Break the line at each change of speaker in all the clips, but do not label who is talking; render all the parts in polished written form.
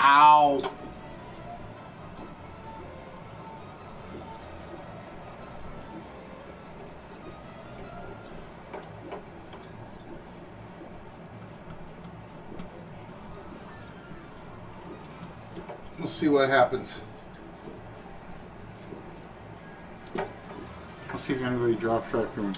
Ow. We'll see what happens. I'll see if anybody drops track from me.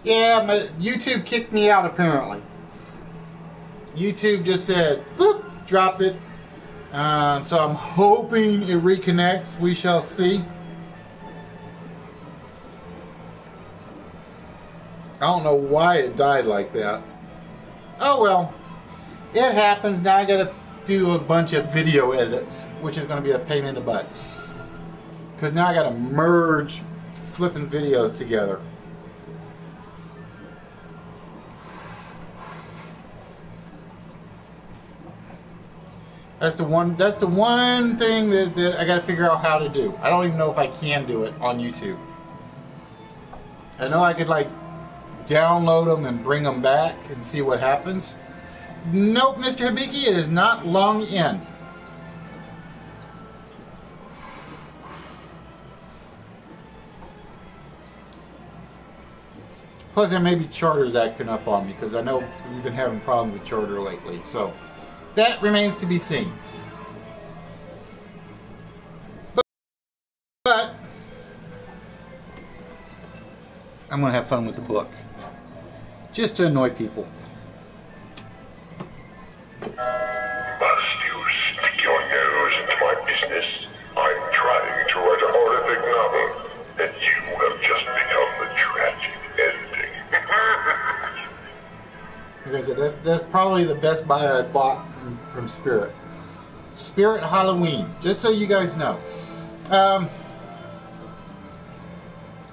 Yeah, my YouTube kicked me out apparently. YouTube just said, boop, dropped it. So I'm hoping it reconnects. We shall see. I don't know why it died like that. Oh well, it happens. Now I gotta do a bunch of video edits, which is gonna be a pain in the butt. Because now I gotta merge flipping videos together. That's the one thing that I got to figure out how to do. I don't even know if I can do it on YouTube. I know I could like download them and bring them back and see what happens. Nope, Mr. Hibiki, it is not long in. Plus, there may be Charter's acting up on me because I know we've been having problems with Charter lately. So that remains to be seen. But I'm going to have fun with the book. Just to annoy people.
Must you stick your nose into my business? I'm trying to write a horrific novel, and you have just become the tragic ending.
Like I said, that's probably the best buy I bought from Spirit. Spirit Halloween, just so you guys know.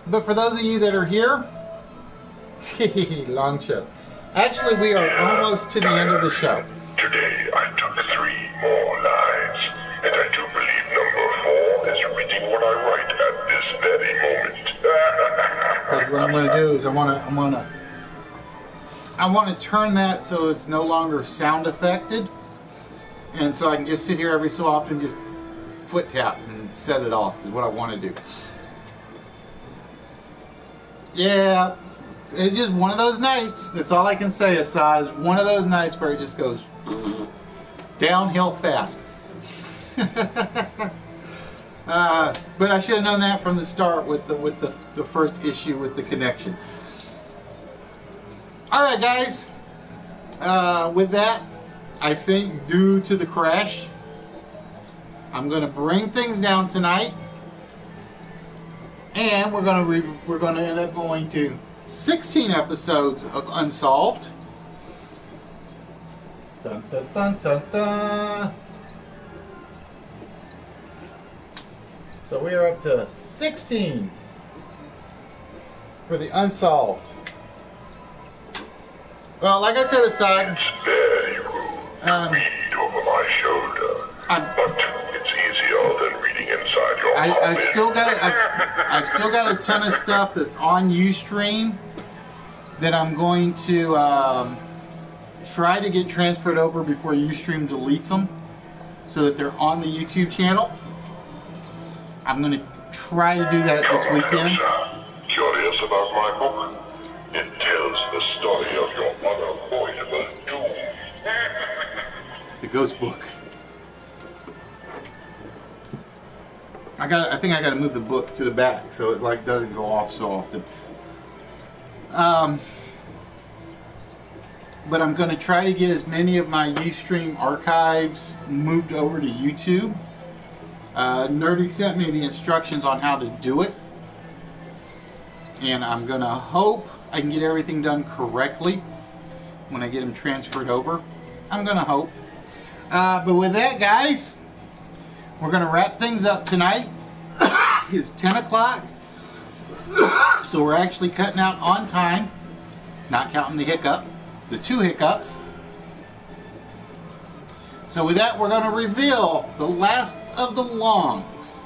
But for those of you that are here, long show. Actually, we are almost to the end of the show.
Today I took 3 more lives, and I do believe number 4 is reading what I write at this very moment.
Because what I'm going to do is I want to turn that so it's no longer sound affected, and so I can just sit here every so often, just foot tap and set it off. Is what I want to do. Yeah, it's just one of those nights. That's all I can say. Aside, one of those nights where it just goes downhill fast. But I should have known that from the start with the first issue with the connection. Alright guys, with that, I think due to the crash, I'm going to bring things down tonight, and we're going to end up going to 16 episodes of Unsolved. Dun, dun, dun, dun, dun. So we are up to 16 for the Unsolved. Well, like I said, aside,
It's very rude to read over my shoulder, but it's easier than reading inside your
I've still got a ton of stuff that's on Ustream that I'm going to try to get transferred over before Ustream deletes them, so that they're on the YouTube channel. I'm going to try to do that this weekend.
Curious about my book? It tells the story of your unavoidable doom.
The ghost book. I think I got to move the book to the back so it like doesn't go off so often. But I'm going to try to get as many of my Ustream archives moved over to YouTube. Nerdy sent me the instructions on how to do it, and I'm gonna hope I can get everything done correctly when I get him transferred over. I'm gonna hope. But with that, guys, we're gonna wrap things up tonight. It's 10 o'clock, so we're actually cutting out on time, not counting the hiccup, the 2 hiccups. So with that, we're going to reveal the last of the longs.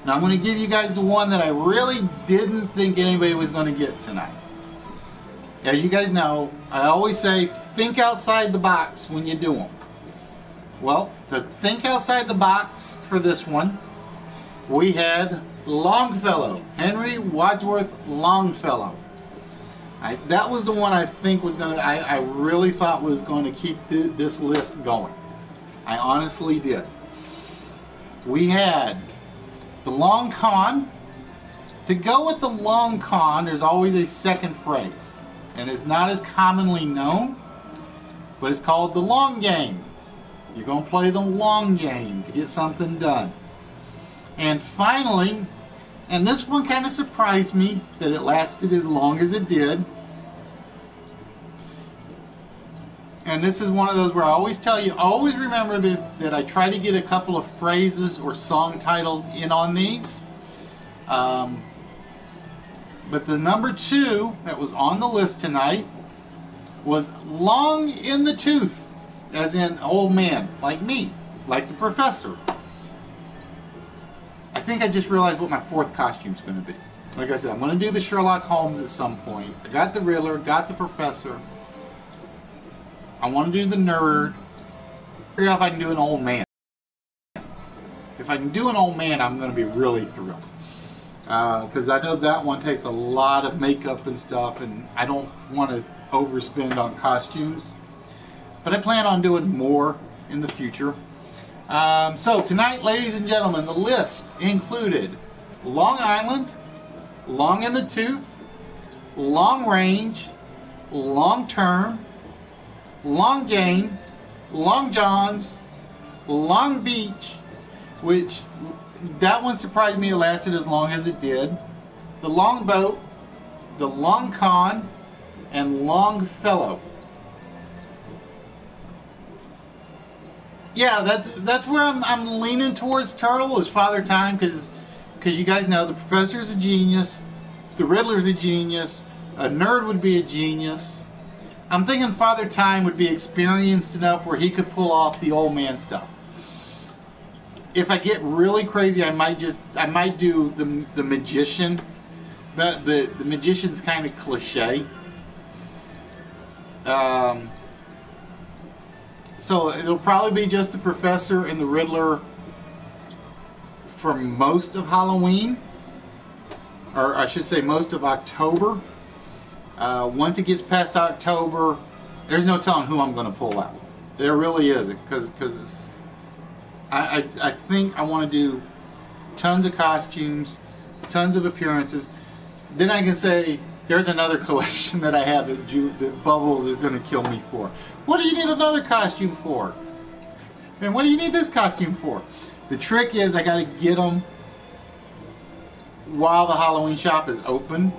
Now I'm going to give you guys the one that I really didn't think anybody was going to get tonight. As you guys know, I always say, think outside the box when you do them. Well, to think outside the box for this one, we had Longfellow, Henry Wadsworth Longfellow. That was the one I think was going to, I really thought was going to keep this list going. I honestly did. We had the long con. To go with the long con, there's always a second phrase, and it's not as commonly known, but it's called the long game. You're going to play the long game to get something done. And finally, and this one kind of surprised me that it lasted as long as it did. And this is one of those where I always tell you, always remember that I try to get a couple of phrases or song titles in on these. But the number 2 that was on the list tonight was long in the tooth, as in old man, like me, like the professor. I think I just realized what my 4th costume is going to be. Like I said, I'm going to do the Sherlock Holmes at some point. I got the Riddler, got the professor. I want to do the nerd. Figure out if I can do an old man. If I can do an old man, I'm going to be really thrilled. Because I know that one takes a lot of makeup and stuff, and I don't want to overspend on costumes. But I plan on doing more in the future. So tonight, ladies and gentlemen, the list included Long Island, Long in the Tooth, Long Range, Long Term, Long Game, Long Johns, Long Beach, which that one surprised me it lasted as long as it did, the Long Boat, the Long Con, and Longfellow. Yeah, that's where I'm leaning towards Turtle is Father Time, because you guys know the Professor's a genius, the Riddler's a genius, a nerd would be a genius. I'm thinking Father Time would be experienced enough where he could pull off the old man stuff. If I get really crazy, I might do the magician, but the magician's kind of cliche. So it'll probably be just the Professor and the Riddler for most of Halloween, or I should say most of October. Once it gets past October, there's no telling who I'm going to pull out. There really isn't, because I think I want to do tons of costumes, tons of appearances. Then I can say there's another collection that I have that Bubbles is going to kill me for. What do you need another costume for? And what do you need this costume for? The trick is I got to get them while the Halloween shop is open.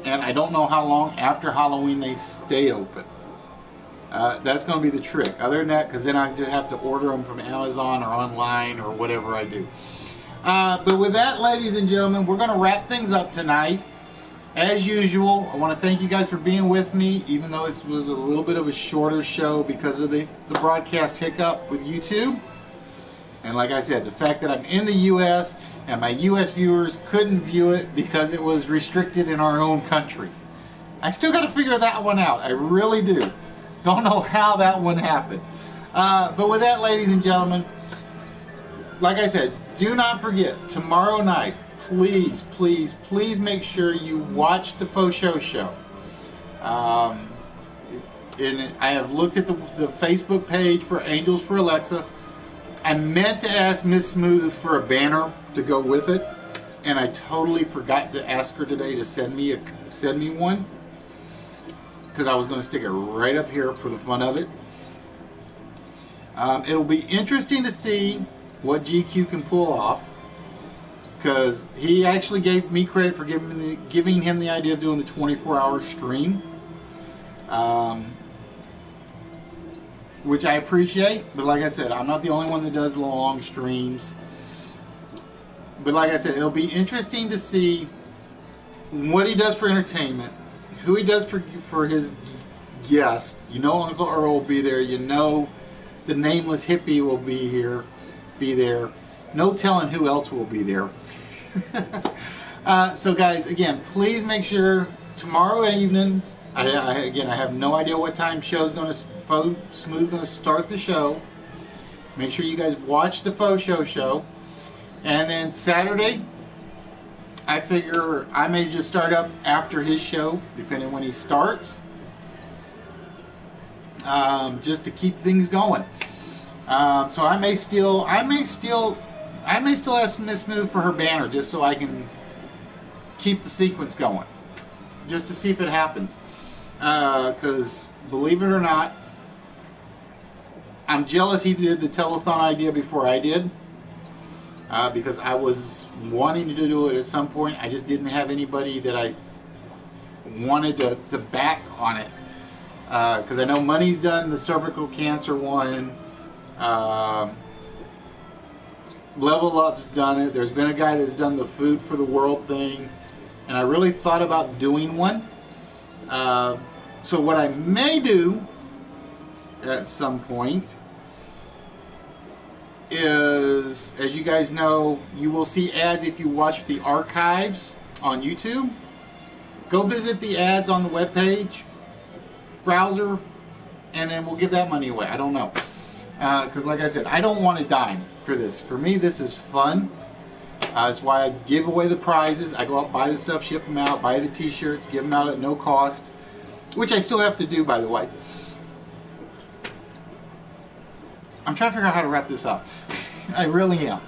And I don't know how long after Halloween they stay open. That's going to be the trick. Other than that, because then I just have to order them from Amazon or online or whatever I do. But with that, ladies and gentlemen, we're going to wrap things up tonight. As usual, I want to thank you guys for being with me, even though it was a little bit of a shorter show because of the broadcast hiccup with YouTube. And like I said, the fact that I'm in the U.S. and my U.S. viewers couldn't view it because it was restricted in our own country. I still got to figure that one out. I really do. Don't know how that one happened. But with that, ladies and gentlemen, like I said, do not forget, tomorrow night, please, please, please make sure you watch the Faux Show. And I have looked at the Facebook page for Angels for Alexa. I meant to ask Miss Smooth for a banner to go with it, and I totally forgot to ask her today to send me one, because I was going to stick it right up here for the fun of it. It'll be interesting to see what GQ can pull off, because he actually gave me credit for giving him the idea of doing the 24-hour stream, which I appreciate. But like I said, I'm not the only one that does long streams. But like I said, it'll be interesting to see what he does for entertainment, who he does for his guests. You know Uncle Earl will be there. You know the nameless hippie will be there. No telling who else will be there. So guys, again, please make sure tomorrow evening, I have no idea what time Smooth's going to start the show. Make sure you guys watch the Faux show. And then Saturday, I figure I may just start up after his show, depending when he starts, just to keep things going. So I may still ask Miss Smooth for her banner, just so I can keep the sequence going, just to see if it happens. Because believe it or not, I'm jealous he did the telethon idea before I did. Because I was wanting to do it at some point. I just didn't have anybody that I wanted to back on it. Because I know Money's done the cervical cancer one. Level Up's done it. There's been a guy that's done the Food for the World thing. And I really thought about doing one. So what I may do at some point is, as you guys know, you will see ads if you watch the archives on YouTube. Go visit the ads on the webpage browser, and then we'll give that money away. I don't know, because like I said, I don't want a dime for this. For me, this is fun. That's why I give away the prizes. I go out, buy the stuff, ship them out, buy the t-shirts, give them out at no cost, which I still have to do, by the way. I'm trying to figure out how to wrap this up. I really am.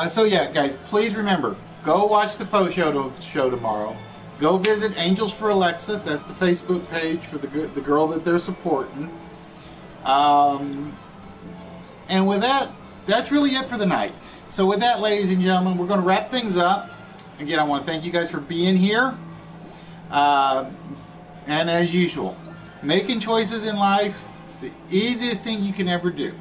So yeah, guys, please remember, go watch the Faux show tomorrow. Go visit Angels for Alexa. That's the Facebook page for the girl that they're supporting. And with that, that's really it for the night. So with that, ladies and gentlemen, we're going to wrap things up. Again, I want to thank you guys for being here. And as usual, making choices in life is the easiest thing you can ever do.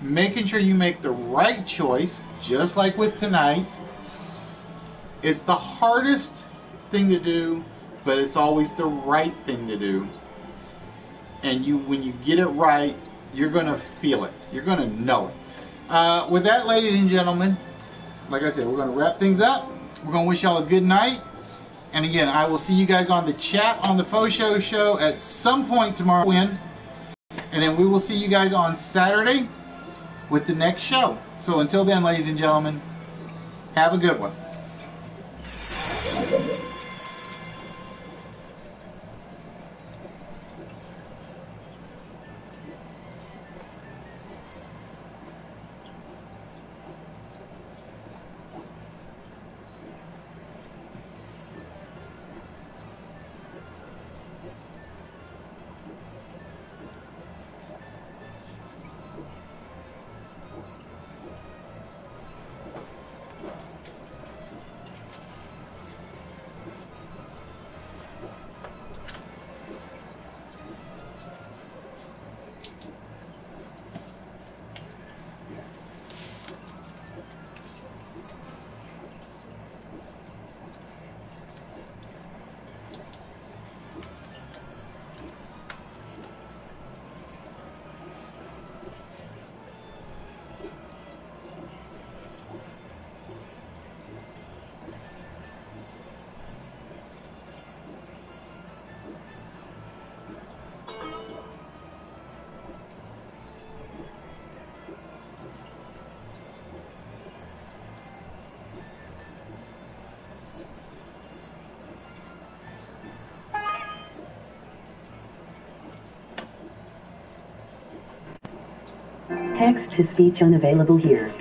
Making sure you make the right choice, just like with tonight, is the hardest thing to do, but it's always the right thing to do. And when you get it right, you're going to feel it. You're going to know it. With that, ladies and gentlemen, like I said, we're going to wrap things up. We're going to wish y'all a good night. And again, I will see you guys on the chat on the Faux show at some point tomorrow. And then we will see you guys on Saturday with the next show. So until then, ladies and gentlemen, have a good one.
Text to speech unavailable here.